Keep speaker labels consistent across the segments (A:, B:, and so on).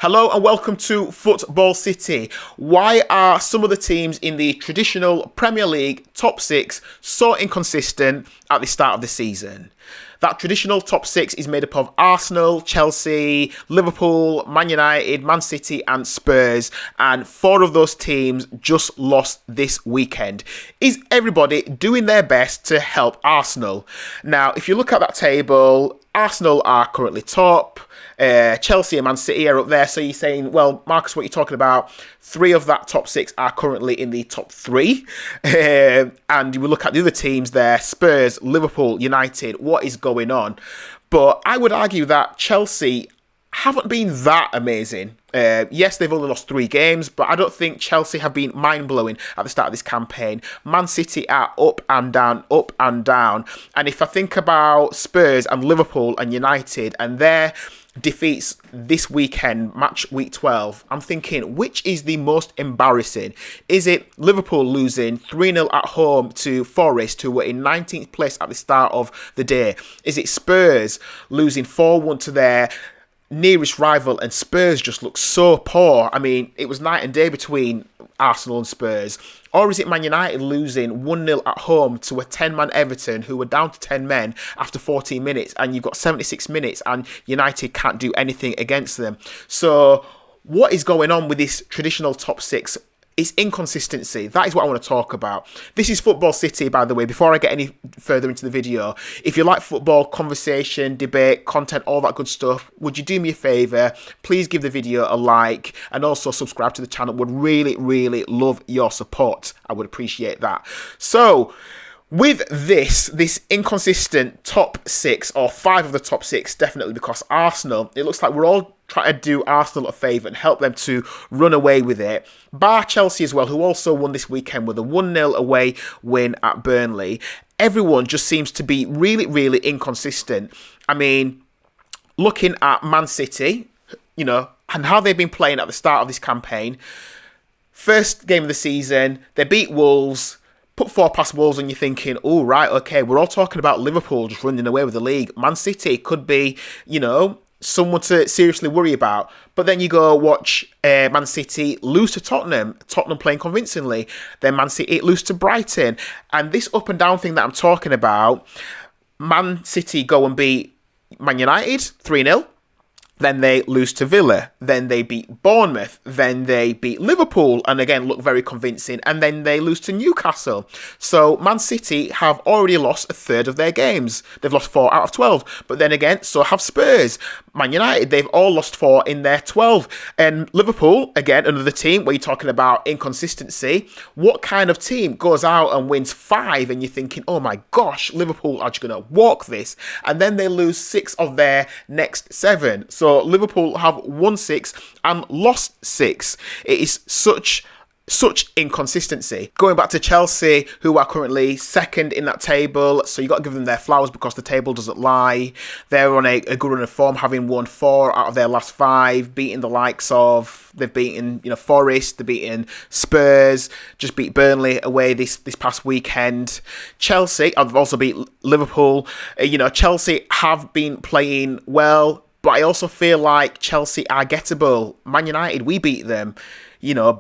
A: Hello and welcome to Football City. Why are some of the teams in the traditional Premier League top six so inconsistent at the start of the season? That traditional top six is made up of Arsenal, Chelsea, Liverpool, Man United, Man City and Spurs, and four of those teams just lost this weekend. Is everybody doing their best to help Arsenal? Now, if you look at that table, Arsenal are currently top. Chelsea and Man City are up there. So you're saying, well, Marcus, what you're talking about, three of that top six are currently in the top three. And you will look at the other teams there, Spurs, Liverpool, United, what is going on? But I would argue that Chelsea haven't been that amazing. Yes, they've only lost 3 games, but I don't think Chelsea have been mind-blowing at the start of this campaign. Man City are up and down, up and down. And if I think about Spurs and Liverpool and United and their defeats this weekend, match week 12, I'm thinking, which is the most embarrassing? Is it Liverpool losing 3-0 at home to Forest, who were in 19th place at the start of the day? Is it Spurs losing 4-1 to their nearest rival, and Spurs just look so poor? I mean, it was night and day between Arsenal and Spurs. Or is it Man United losing 1-0 at home to a 10-man Everton who were down to 10 men after 14 minutes, and you've got 76 minutes and United can't do anything against them? So what is going on with this traditional top six? It's inconsistency. That is what I want to talk about. This is Football City, by the way. Before I get any further into the video, if you like football, conversation, debate, content, all that good stuff, would you do me a favour? Please give the video a like and also subscribe to the channel. Would really, really love your support. I would appreciate that. So, with this inconsistent top six, or 5 of the top 6, definitely, because Arsenal, it looks like we're all trying to do Arsenal a favour and help them to run away with it. Bar Chelsea as well, who also won this weekend with a 1-0 away win at Burnley. Everyone just seems to be really, really inconsistent. I mean, looking at Man City, and how they've been playing at the start of this campaign. First game of the season, they beat Wolves, put 4 past Wolves, and you're thinking, oh, right, okay, we're all talking about Liverpool just running away with the league. Man City could be, someone to seriously worry about. But then you go watch Man City lose to Tottenham playing convincingly. Then Man City lose to Brighton. And this up and down thing that I'm talking about, Man City go and beat Man United 3-0. Then they lose to Villa. Then they beat Bournemouth. Then they beat Liverpool and again look very convincing. And then they lose to Newcastle. So Man City have already lost a third of their games. They've lost 4 out of 12. But then again, so have Spurs. Man United, they've all lost 4 in their 12. And Liverpool, again, another team where you're talking about inconsistency. What kind of team goes out and wins 5 and you're thinking, oh my gosh, Liverpool are just going to walk this. And then they lose 6 of their next 7. So Liverpool have won 6 and lost 6. It is such inconsistency. Going back to Chelsea, who are currently second in that table, so you got to give them their flowers because the table doesn't lie. They're on a good run of form, having won 4 out of their last 5, beating the likes of, they've beaten Forest, they've beaten Spurs, just beat Burnley away this past weekend. Chelsea have also beat Liverpool. Chelsea have been playing well, but I also feel like Chelsea are gettable. Man United, we beat them.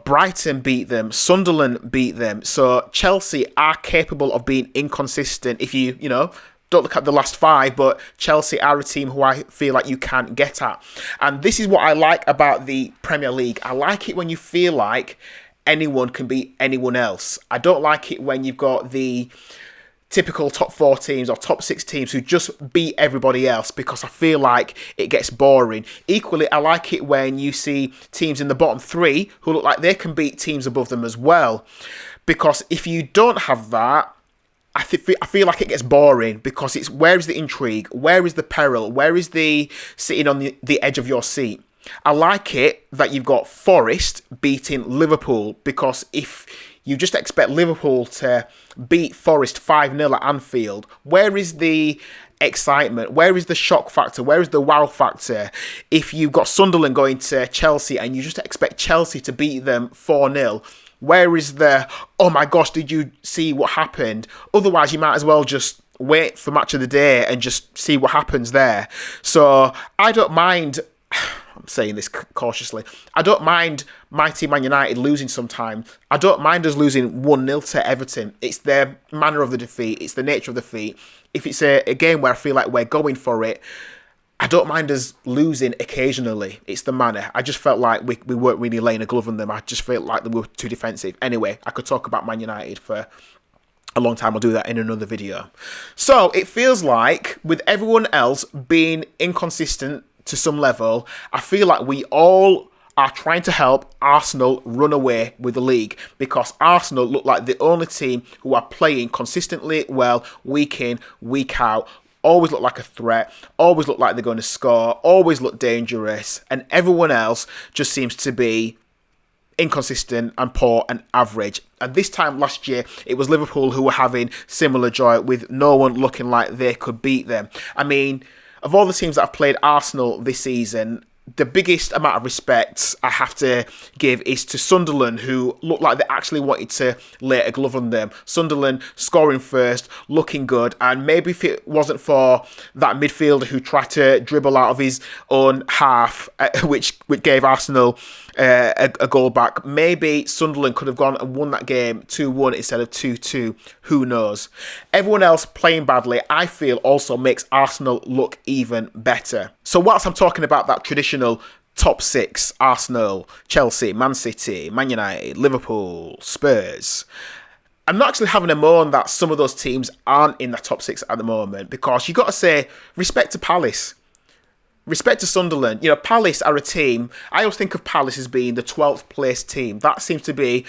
A: Brighton beat them. Sunderland beat them. So Chelsea are capable of being inconsistent if you, don't look at the last 5, but Chelsea are a team who I feel like you can't get at. And this is what I like about the Premier League. I like it when you feel like anyone can beat anyone else. I don't like it when you've got the typical top 4 teams or top 6 teams who just beat everybody else, because I feel like it gets boring. Equally, I like it when you see teams in the bottom 3 who look like they can beat teams above them as well. Because if you don't have that, I feel like it gets boring, because it's where is the intrigue? Where is the peril? Where is the sitting on the edge of your seat? I like it that you've got Forest beating Liverpool, because if you just expect Liverpool to beat Forest 5-0 at Anfield, where is the excitement? Where is the shock factor? Where is the wow factor? If you've got Sunderland going to Chelsea and you just expect Chelsea to beat them 4-0, where is the, oh my gosh, did you see what happened? Otherwise, you might as well just wait for match of the day and just see what happens there. So I don't mind I'm saying this cautiously. I don't mind my team, Man United, losing sometime. I don't mind us losing 1-0 to Everton. It's their manner of the defeat. It's the nature of the defeat. If it's a game where I feel like we're going for it, I don't mind us losing occasionally. It's the manner. I just felt like we weren't really laying a glove on them. I just felt like they were too defensive. Anyway, I could talk about Man United for a long time. I'll do that in another video. So it feels like with everyone else being inconsistent to some level, I feel like we all are trying to help Arsenal run away with the league, because Arsenal look like the only team who are playing consistently well week in, week out, always look like a threat, always look like they're going to score, always look dangerous, and everyone else just seems to be inconsistent and poor and average. And this time last year, it was Liverpool who were having similar joy, with no one looking like they could beat them. I mean, of all the teams that have played Arsenal this season, the biggest amount of respect I have to give is to Sunderland, who looked like they actually wanted to lay a glove on them. Sunderland scoring first, looking good, and maybe if it wasn't for that midfielder who tried to dribble out of his own half, which gave Arsenal a goal back, maybe Sunderland could have gone and won that game 2-1 instead of 2-2. Who knows? Everyone else playing badly, I feel, also makes Arsenal look even better. So whilst I'm talking about that traditional top six, Arsenal, Chelsea, Man City, Man United, Liverpool, Spurs, I'm not actually having a moan that some of those teams aren't in the top six at the moment, because you've got to say respect to Palace. Respect to Sunderland. You know, Palace are a team. I always think of Palace as being the 12th place team. That seems to be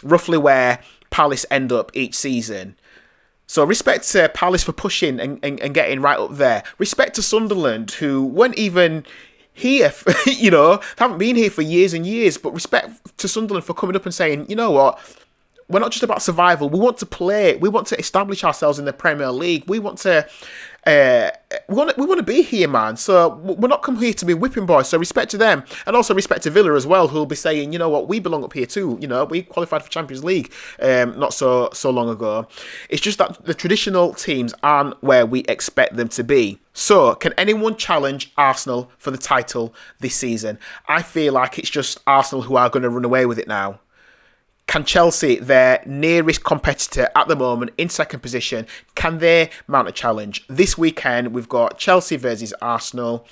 A: roughly where Palace end up each season. So respect to Palace for pushing and getting right up there. Respect to Sunderland, who weren't even here, haven't been here for years and years. But respect to Sunderland for coming up and saying, you know what? We're not just about survival. We want to play. We want to establish ourselves in the Premier League. We want to be here, man. So we're not come here to be whipping boys. So respect to them, and also respect to Villa as well, who'll be saying, you know what, we belong up here too. You know, we qualified for Champions League not so long ago. It's just that the traditional teams aren't where we expect them to be. So can anyone challenge Arsenal for the title this season? I feel like it's just Arsenal who are going to run away with it now. Can Chelsea, their nearest competitor at the moment, in second position, can they mount a challenge? This weekend, we've got Chelsea versus Arsenal,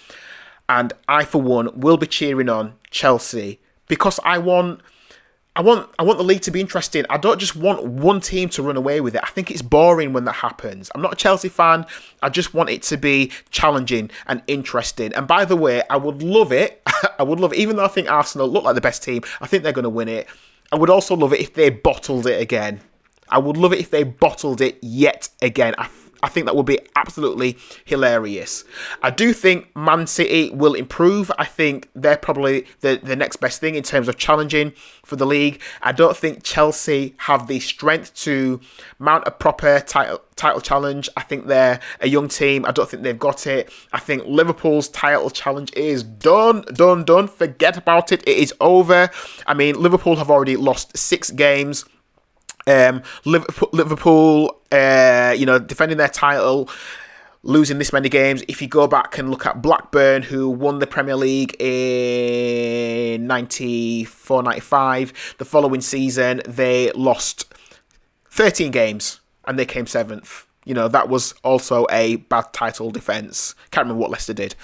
A: and I, for one, will be cheering on Chelsea, because I want the league to be interesting. I don't just want one team to run away with it. I think it's boring when that happens. I'm not a Chelsea fan. I just want it to be challenging and interesting. And by the way, I would love it. Even though I think Arsenal look like the best team, I think they're going to win it. I would also love it if they bottled it again. I would love it if they bottled it yet again. I think that would be absolutely hilarious. I do think Man City will improve. I think they're probably the next best thing in terms of challenging for the league. I don't think Chelsea have the strength to mount a proper title challenge. I think they're a young team. I don't think they've got it. I think Liverpool's title challenge is done. Forget about it. It is over. I mean, Liverpool have already lost 6 games. Liverpool, defending their title, losing this many games. If you go back and look at Blackburn, who won the Premier League in 94-95, the following season, they lost 13 games and they came 7th. You know, that was also a bad title defence. Can't remember what Leicester did.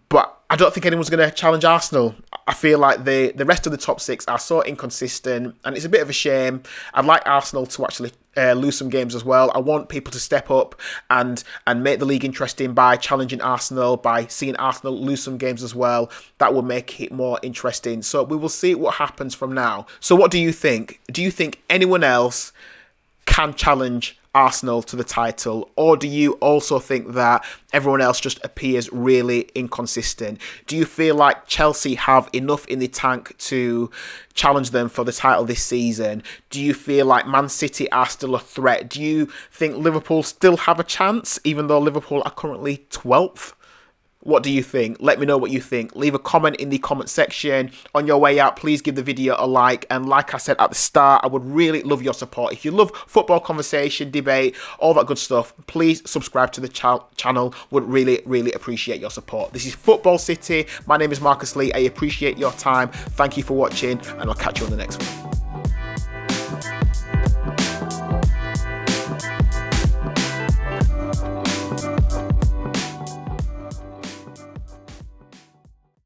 A: But I don't think anyone's going to challenge Arsenal. I feel like the rest of the top 6 are so inconsistent, and it's a bit of a shame. I'd like Arsenal to actually lose some games as well. I want people to step up and make the league interesting by challenging Arsenal, by seeing Arsenal lose some games as well. That will make it more interesting. So we will see what happens from now. So what do you think? Do you think anyone else can challenge Arsenal to the title, or do you also think that everyone else just appears really inconsistent? Do you feel like Chelsea have enough in the tank to challenge them for the title this season? Do you feel like Man City are still a threat? Do you think Liverpool still have a chance, even though Liverpool are currently 12th? What do you think? Let me know what you think. Leave a comment in the comment section. On your way out, please give the video a like. And like I said at the start, I would really love your support. If you love football conversation, debate, all that good stuff, please subscribe to the channel. Would really, really appreciate your support. This is Football City. My name is Marcus Lee. I appreciate your time. Thank you for watching, and I'll catch you on the next one.